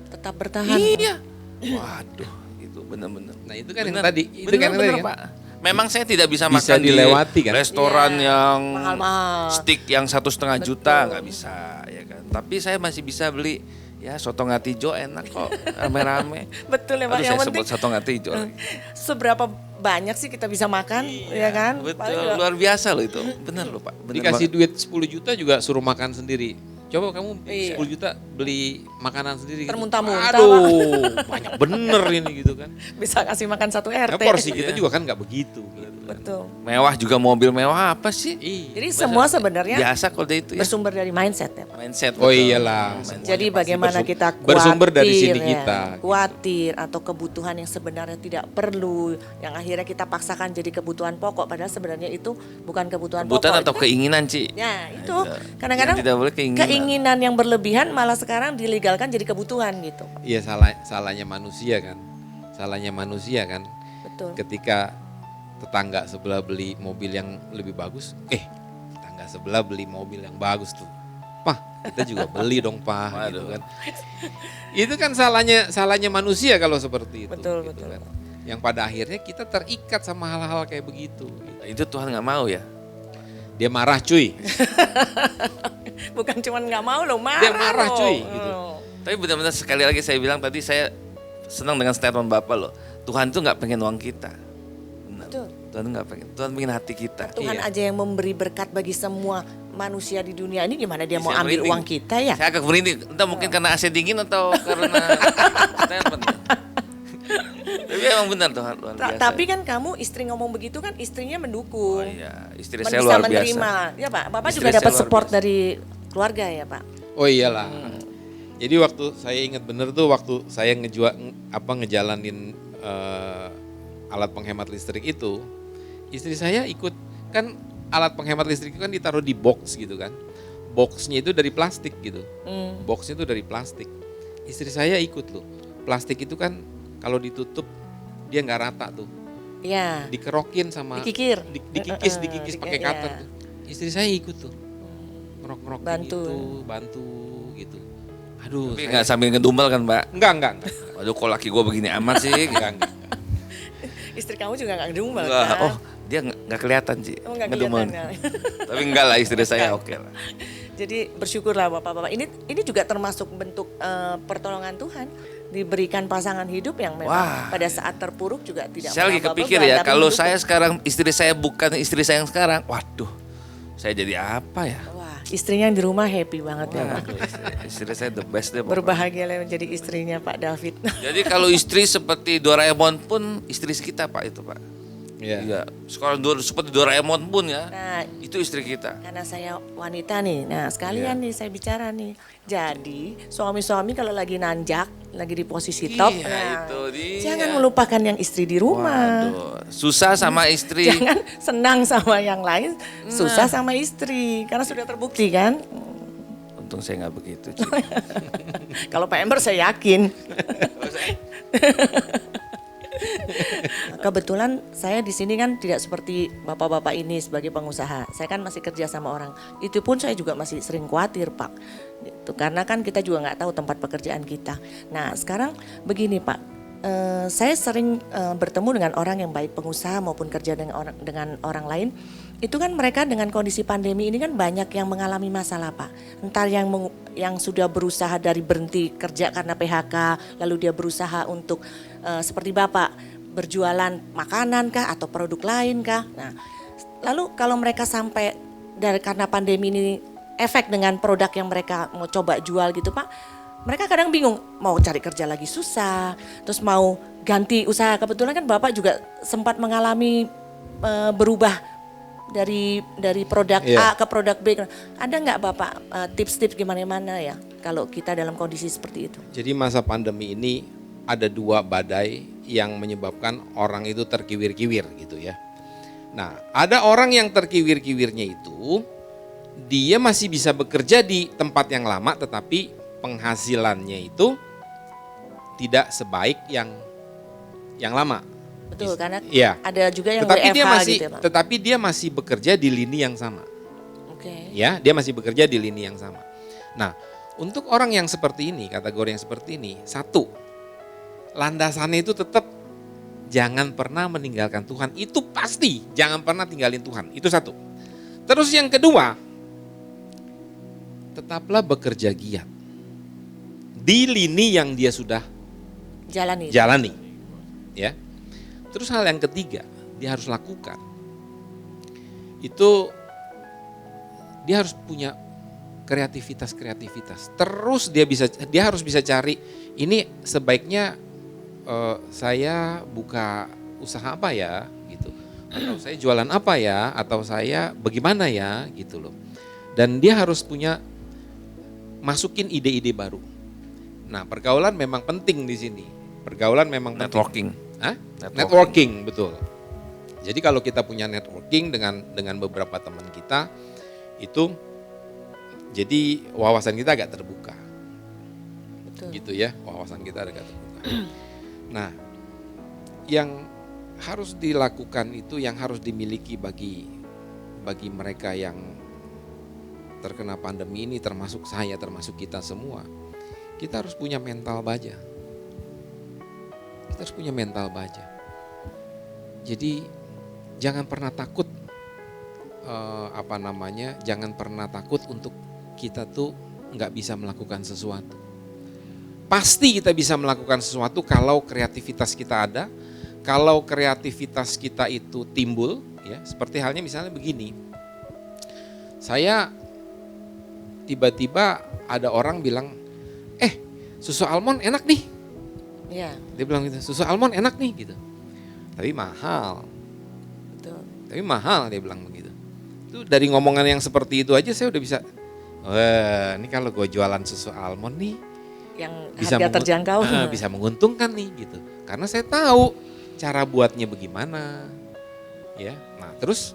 Tetap bertahan. Iya. Waduh, itu benar-benar. Nah, itu kan yang Benar. tadi, itu kan yang Benar, tadi kan. Pak. Memang saya tidak bisa, Bisa makan dilewati di kan? restoran Iya, yang mahal-mahal. steak yang 1,5 juta, nggak bisa ya kan. Tapi saya masih bisa beli ya soto ngatijo enak kok, rame-rame. Betul ya Pak, Aduh, yang saya penting sebut soto ngatijo lagi. seberapa banyak sih kita bisa makan, ya kan? Betul, Paling luar biasa loh itu. Benar loh Pak. Benar Dikasih banget. duit 10 juta juga suruh makan sendiri. Coba kamu Iya. 10 juta beli makanan sendiri. gitu. Termuntah-muntah, Aduh, banyak bener ini gitu kan. bisa kasih makan satu Nah, RT. porsi kita juga kan nggak begitu. Gitu kan. Betul. Mewah juga, mobil mewah apa sih? Iya. Jadi semua sebenarnya Biasa kalau itu ya. bersumber dari mindset ya Pak. Mindset. Oh betul. iyalah. Mindset. Jadi bagaimana bersum- kita khawatir, bersumber dari sini ya, kita. khawatir atau kebutuhan yang sebenarnya tidak perlu, yang akhirnya kita paksakan jadi kebutuhan pokok, padahal sebenarnya itu bukan kebutuhan Kebutuhan pokok. atau keinginan, Ci. Ya itu Itu. kadang-kadang Yang tidak boleh keinginan. yang berlebihan malah sekarang dilegalkan jadi kebutuhan gitu. Iya, salahnya manusia kan. Salahnya manusia kan. Betul. Ketika tetangga sebelah beli mobil yang lebih bagus, tetangga sebelah beli mobil yang bagus tuh. Pah, kita juga beli dong, Pah, gitu Waduh. kan. Itu kan salahnya manusia kalau seperti itu. Betul, gitu betul. kan. Yang pada akhirnya kita terikat sama hal-hal kayak begitu. gitu. Itu Tuhan nggak mau ya. Dia marah, cuy. Bukan cuman nggak mau loh, marah. Dia marah, loh. cuy, gitu. Oh. Tapi benar-benar sekali lagi saya bilang tadi, saya senang dengan statement Bapak loh. Tuhan itu nggak pengen uang kita. Benar. Betul. Tuhan nggak pengen. Tuhan pengen hati kita. Tuhan Iya. aja yang memberi berkat bagi semua manusia di dunia ini, gimana dia mau Saya ambil merinding. uang kita ya? Saya agak merinding. Entah mungkin karena AC dingin atau karena statement. Tapi emang benar Tuhan luar biasa. Tapi kan kamu istri ngomong begitu kan istrinya mendukung. Oh iya, istri Bisa saya luar biasa. menerima. Ya Pak, Bapak Istri juga saya dapat luar support biasa. dari keluarga ya Pak. Oh iyalah. Jadi waktu saya ingat bener tuh waktu saya ngejalanin alat penghemat listrik itu, istri saya ikut. Kan alat penghemat listrik itu kan ditaruh di box gitu kan. Boxnya itu dari plastik gitu. Boxnya itu dari plastik. Istri saya ikut loh. Plastik itu kan kalau ditutup dia nggak rata tuh. Iya. Dikerokin sama Dikikir. dikikis pakai cutter iya. tuh. Istri saya ikut tuh. Ngerok-ngerok Bantu. gitu, bantu gitu. Aduh, Tapi nggak sambil ngedumel kan Mbak? enggak. Waduh kok laki gue begini amat sih. Enggak. Istri kamu juga nggak ngedumel Enggak, kan? oh dia nggak kelihatan sih. Oh, nggak ngedumel. kelihatan. Tapi enggak lah istri saya oke lah. Jadi bersyukurlah Bapak-bapak. Ini juga termasuk bentuk pertolongan Tuhan, diberikan pasangan hidup yang memang Wah. pada saat terpuruk juga tidak Saya lagi menambah kepikir beban, ya, tapi kalau mendukung. saya sekarang istri saya bukan istri saya yang sekarang, waduh, saya jadi apa ya? Wah, istrinya yang di rumah happy banget ya Pak. Waduh, istri saya the best deh. pokoknya. Berbahagialah menjadi istrinya Pak David. Jadi kalau istri seperti Doraemon pun istri kita Pak itu Pak. Iya. Iya, sekarang seperti Doraemon pun ya, Nah, itu istri kita. karena saya wanita nih, nah sekalian nih saya bicara nih. Jadi suami-suami kalau lagi nanjak, lagi di posisi top, Iya, nah, itu dia. jangan melupakan yang istri di rumah. Waduh, susah sama istri. Jangan senang sama yang lain, susah sama istri, karena sudah terbukti kan. Untung saya nggak begitu. Ci. Kalau Pak Ember saya yakin. Kebetulan saya di sini kan tidak seperti bapak-bapak ini sebagai pengusaha. Saya kan masih kerja sama orang. Itu pun saya juga masih sering khawatir Pak. Gitu. Karena kan kita juga nggak tahu tempat pekerjaan kita. Nah sekarang begini Pak. Saya sering bertemu dengan orang yang baik pengusaha maupun kerja dengan orang lain. Itu kan mereka dengan kondisi pandemi ini kan banyak yang mengalami masalah Pak. Entar yang sudah berusaha dari berhenti kerja karena PHK, lalu dia berusaha untuk seperti Bapak berjualan makanan kah atau produk lain kah. Nah, lalu kalau mereka sampai karena pandemi ini efek dengan produk yang mereka mau coba jual gitu Pak, mereka kadang bingung mau cari kerja lagi susah, terus mau ganti usaha. Kebetulan kan Bapak juga sempat mengalami berubah dari produk Iya. A ke produk B. Ada nggak Bapak tips-tips gimana ya kalau kita dalam kondisi seperti itu? Jadi masa pandemi ini ada 2 badai yang menyebabkan orang itu terkiwir-kiwir gitu ya. Nah, ada orang yang terkiwir-kiwirnya itu dia masih bisa bekerja di tempat yang lama tetapi penghasilannya itu tidak sebaik yang lama. Betul, karena Iya. ada juga yang Tetapi dia WFH masih gitu ya Pak. tetapi dia masih bekerja di lini yang sama. Oke. Ya, dia masih bekerja di lini yang sama. Nah, untuk orang yang seperti ini, kategori yang seperti ini, satu, landasannya itu tetap jangan pernah meninggalkan Tuhan. Itu pasti, jangan pernah tinggalin Tuhan. Itu satu. Terus yang kedua, tetaplah bekerja giat di lini yang dia sudah jalani. Ya. Terus hal yang ketiga, dia harus lakukan. Itu dia harus punya kreativitas. Terus dia harus bisa cari ini sebaiknya saya buka usaha apa ya gitu. Atau saya jualan apa ya, atau saya bagaimana ya gitu loh. Dan dia harus punya masukin ide-ide baru. Nah, pergaulan memang penting di sini. Pergaulan memang penting. Networking. Hah? Networking, betul. Jadi kalau kita punya networking dengan beberapa teman kita, itu jadi wawasan kita agak terbuka. Betul. Gitu ya, wawasan kita agak terbuka. Nah, yang harus dilakukan itu yang harus dimiliki bagi mereka yang terkena pandemi ini, termasuk saya, termasuk kita semua. Kita harus punya mental baja. Kita harus punya mental baja. Jadi jangan pernah takut jangan pernah takut untuk kita tuh nggak bisa melakukan sesuatu. Pasti kita bisa melakukan sesuatu kalau kreativitas kita ada, kalau kreativitas kita itu timbul, ya seperti halnya misalnya begini. Saya tiba-tiba ada orang bilang, susu almond enak nih. Iya, Dia bilang gitu, susu almond enak nih gitu. Tapi mahal. betul. Tapi mahal dia bilang begitu. Itu dari ngomongan yang seperti itu aja saya udah bisa, wah ini kalau gue jualan susu almond nih Yang bisa harga terjangkau. bisa menguntungkan nih gitu. Karena saya tahu cara buatnya bagaimana. Ya. Nah, terus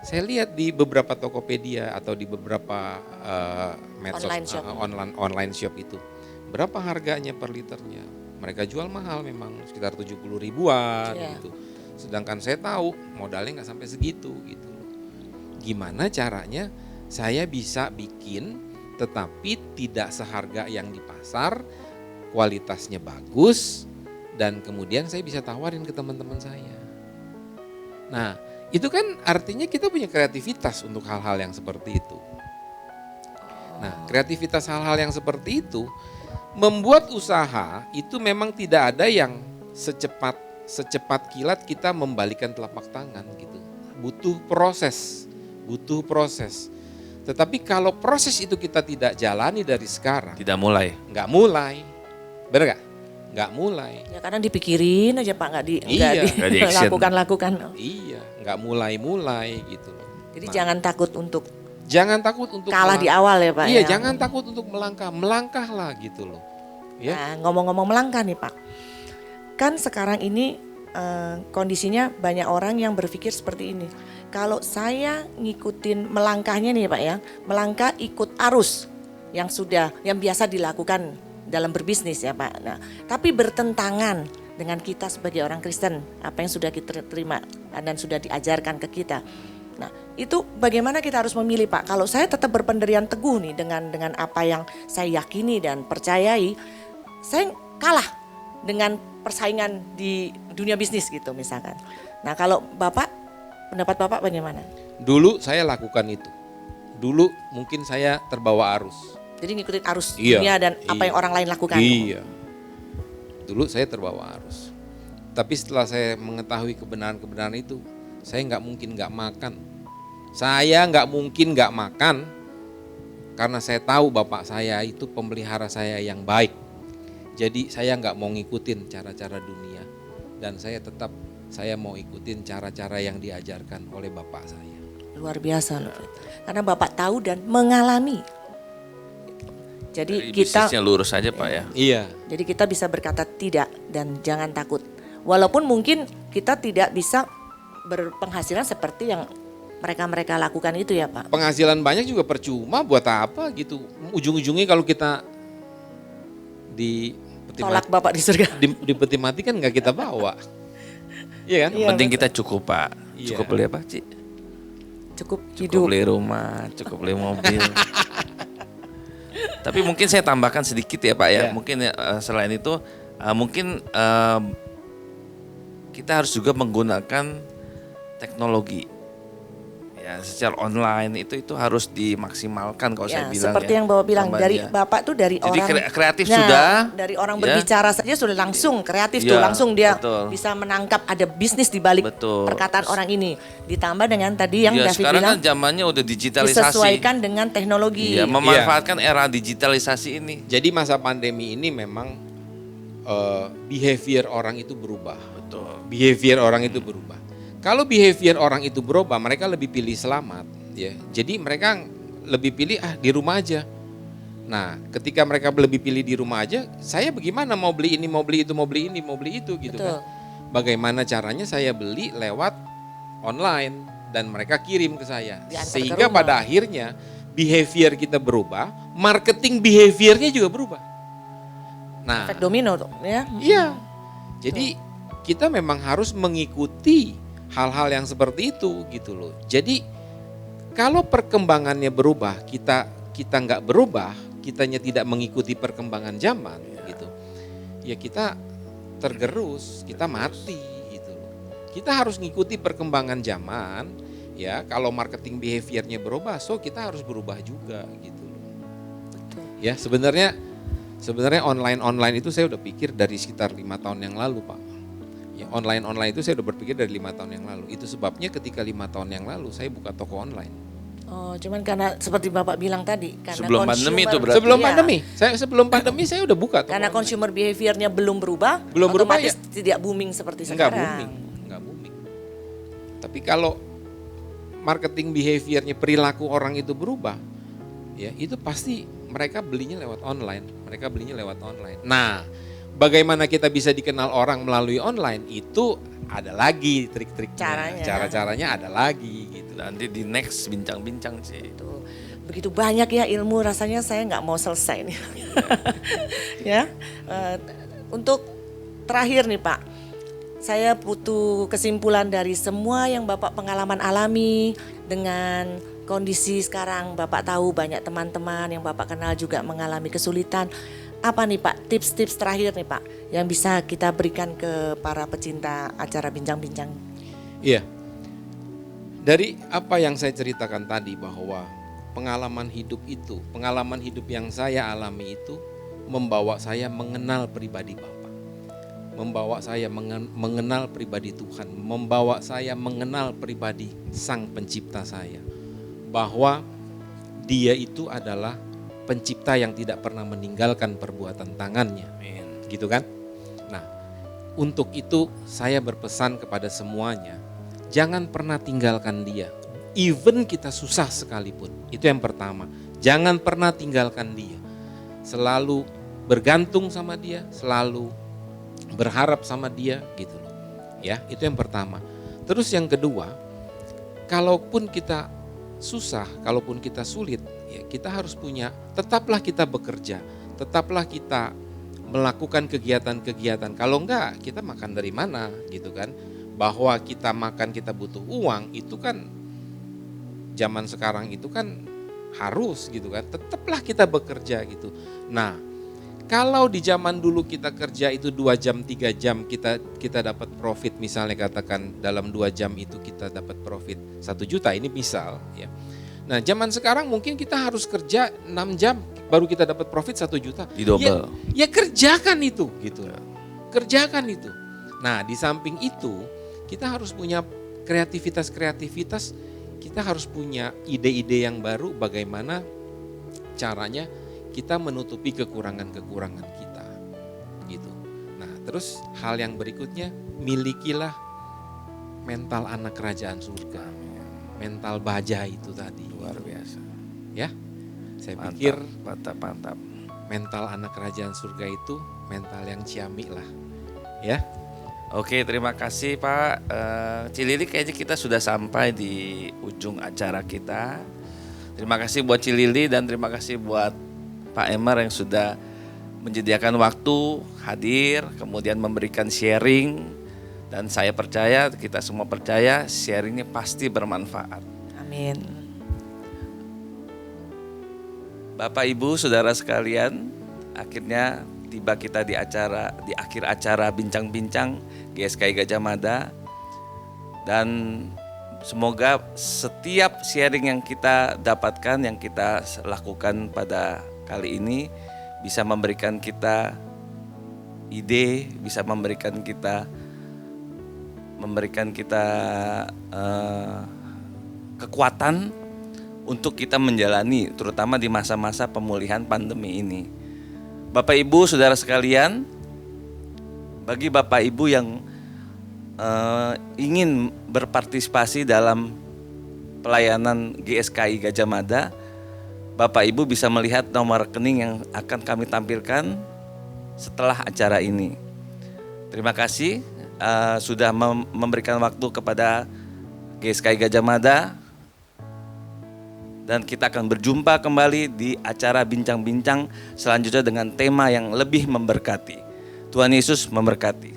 saya lihat di beberapa Tokopedia atau di beberapa medsos Online shop. online shop itu berapa harganya per liternya. Mereka jual mahal memang sekitar 70 ribuan Iya. gitu. Sedangkan saya tahu modalnya nggak sampai segitu gitu. Gimana caranya saya bisa bikin tetapi tidak seharga yang di pasar, kualitasnya bagus, dan kemudian saya bisa tawarin ke teman-teman saya. Nah, itu kan artinya kita punya kreativitas untuk hal-hal yang seperti itu. Nah, kreativitas hal-hal yang seperti itu membuat usaha itu memang tidak ada yang secepat kilat kita membalikan telapak tangan gitu. Butuh proses. Tetapi kalau proses itu kita tidak jalani dari sekarang, Tidak mulai. nggak mulai, bener nggak? Nggak mulai. Ya karena dipikirin aja Pak, nggak Nggak di action. lakukan. Iya, nggak mulai gitu loh. Jadi Nah, jangan takut untuk takut untuk kalah di awal ya Pak. Iya, ya. jangan takut untuk melangkahlah gitu loh. Ya. Nah, ngomong-ngomong melangkah nih Pak, kan sekarang ini kondisinya banyak orang yang berpikir seperti ini. Kalau saya ngikutin melangkahnya nih Pak ya, melangkah ikut arus yang biasa dilakukan dalam berbisnis ya Pak. Nah, tapi bertentangan dengan kita sebagai orang Kristen, apa yang sudah kita terima dan sudah diajarkan ke kita. Nah, itu bagaimana kita harus memilih Pak? Kalau saya tetap berpendirian teguh nih dengan apa yang saya yakini dan percayai, saya kalah dengan persaingan di dunia bisnis gitu misalkan. Nah, kalau Bapak, pendapat Bapak bagaimana? Dulu saya lakukan itu. Dulu mungkin saya terbawa arus. Jadi ngikutin arus Iya, dunia dan apa iya. yang orang lain lakukan. Iya. Dulu saya terbawa arus. Tapi setelah saya mengetahui kebenaran-kebenaran itu, saya nggak mungkin nggak makan. Saya nggak mungkin nggak makan karena saya tahu bapak saya itu pemelihara saya yang baik. Jadi saya nggak mau ngikutin cara-cara dunia dan saya mau ikutin cara-cara yang diajarkan oleh bapak saya. Luar biasa loh. Karena Bapak tahu dan mengalami. Jadi Dari kita bisnisnya lurus aja Pak ya. Iya. jadi kita bisa berkata tidak dan jangan takut. Walaupun mungkin kita tidak bisa berpenghasilan seperti yang mereka lakukan itu ya Pak. Penghasilan banyak juga percuma, buat apa gitu. Ujung-ujungnya kalau kita di peti Tolak mati, Bapak di surga. di peti mati kan nggak kita bawa. Iya kan? Iya, Penting kita cukup Pak. Iya. Cukup beli apa Ci? Cukup Cukup hidup. beli rumah, cukup beli mobil. Tapi mungkin saya tambahkan sedikit ya Pak ya. Ya. Mungkin selain itu mungkin kita harus juga menggunakan teknologi. Ya, secara online itu harus dimaksimalkan kalau Ya, saya bilang seperti ya. yang Bapak bilang Tambah dari dia. Bapak tuh dari Jadi orang kreatif Nah, sudah, dari orang ya. berbicara saja sudah langsung kreatif tuh, Iya, langsung dia betul. bisa menangkap ada bisnis di balik Betul. perkataan orang ini. Ditambah dengan tadi yang Ya, David sekarang bilang kan zamannya udah digitalisasi. disesuaikan dengan teknologi. Iya, memanfaatkan era digitalisasi ini. Jadi masa pandemi ini memang behavior orang itu berubah. Betul. Behavior orang itu berubah. Kalau behavior orang itu berubah, mereka lebih pilih selamat, ya. Jadi mereka lebih pilih di rumah aja. Nah, ketika mereka lebih pilih di rumah aja, saya bagaimana mau beli ini, mau beli itu, mau beli ini, mau beli itu gitu Betul. kan. Bagaimana caranya saya beli lewat online dan mereka kirim ke saya. Diantar ke Sehingga rumah. pada akhirnya behavior kita berubah, marketing behaviornya juga berubah. Nah, Efek domino tuh ya. iya. Jadi kita memang harus mengikuti hal-hal yang seperti itu gitu loh. Jadi kalau perkembangannya berubah, kita nggak berubah, kitanya tidak mengikuti perkembangan zaman gitu. Ya kita tergerus, kita mati gitu loh. Kita harus ngikuti perkembangan zaman, ya. Kalau marketing behaviornya berubah, so kita harus berubah juga gitu loh. Ya, sebenarnya online itu saya udah pikir dari sekitar 5 tahun yang lalu, Pak. Ya, online itu saya udah berpikir dari 5 tahun yang lalu. Itu sebabnya ketika 5 tahun yang lalu saya buka toko online. Oh, cuman karena seperti Bapak bilang tadi, karena Sebelum pandemi itu berarti. Sebelum Iya. pandemi saya udah buka toko Karena online. consumer behaviornya belum berubah, Belum berubah, otomatis tidak booming seperti Enggak sekarang. booming. Tapi kalau marketing behaviornya, perilaku orang itu berubah, ya itu pasti mereka belinya lewat online. Nah, bagaimana kita bisa dikenal orang melalui online itu ada lagi trik-triknya, Caranya. cara-caranya ada lagi gitu. Nanti di next bincang-bincang sih. Tuh, begitu banyak ya ilmu, rasanya saya nggak mau selesai nih. Ya, untuk terakhir nih Pak, saya butuh kesimpulan dari semua yang Bapak pengalaman alami dengan kondisi sekarang. Bapak tahu banyak teman-teman yang Bapak kenal juga mengalami kesulitan. Apa nih Pak, tips-tips terakhir nih Pak yang bisa kita berikan ke para pecinta acara bincang-bincang? Iya. Dari apa yang saya ceritakan tadi bahwa pengalaman hidup yang saya alami itu membawa saya mengenal pribadi Bapa. Membawa saya mengenal pribadi Tuhan, membawa saya mengenal pribadi Sang Pencipta saya. Bahwa Dia itu adalah pencipta yang tidak pernah meninggalkan perbuatan tangannya. Gitu kan? Nah, untuk itu saya berpesan kepada semuanya, jangan pernah tinggalkan Dia. Even kita susah sekalipun. Itu yang pertama. Jangan pernah tinggalkan Dia. Selalu bergantung sama Dia, selalu berharap sama Dia gitu loh. Ya, itu yang pertama. Terus yang kedua, kalaupun kita susah, kalaupun kita sulit, ya kita harus punya, tetaplah kita bekerja, tetaplah kita melakukan kegiatan-kegiatan. Kalau enggak, kita makan dari mana gitu kan? Bahwa kita makan, kita butuh uang, itu kan zaman sekarang itu kan harus gitu kan. Tetaplah kita bekerja gitu. Nah, kalau di zaman dulu kita kerja itu 2 jam, 3 jam kita dapat profit, misalnya katakan dalam 2 jam itu kita dapat profit 1 juta, ini misal ya. Nah, zaman sekarang mungkin kita harus kerja 6 jam baru kita dapat profit 1 juta. Di double. Ya kerjakan itu gitu. Kerjakan itu. Nah, di samping itu kita harus punya kreativitas, kita harus punya ide-ide yang baru bagaimana caranya kita menutupi kekurangan-kekurangan kita. Gitu. Nah, terus hal yang berikutnya, milikilah mental anak kerajaan surga. mental baja itu tadi. Luar biasa. Ya, saya Mantap, pikir mantap. mental anak kerajaan surga itu mental yang ciamik lah. Ya, Oke, terima kasih Pak. Cilili, kayaknya kita sudah sampai di ujung acara kita. Terima kasih buat Cilili dan terima kasih buat Pak Emar yang sudah menyediakan waktu hadir, kemudian memberikan sharing. Dan saya percaya, kita semua percaya sharingnya pasti bermanfaat. Amin. Bapak Ibu Saudara sekalian, akhirnya tiba kita di akhir acara bincang-bincang GSKI Gajah Mada, dan semoga setiap sharing yang kita dapatkan, yang kita lakukan pada kali ini bisa memberikan kita ide, bisa memberikan kita kekuatan untuk kita menjalani, terutama di masa-masa pemulihan pandemi ini. Bapak Ibu Saudara sekalian, bagi Bapak Ibu yang ingin berpartisipasi dalam pelayanan GSKI Gajah Mada, Bapak Ibu bisa melihat nomor rekening yang akan kami tampilkan setelah acara ini. Terima kasih sudah memberikan waktu kepada GSKI Gajah Mada, dan kita akan berjumpa kembali di acara bincang-bincang selanjutnya dengan tema yang lebih memberkati. Tuhan Yesus memberkati.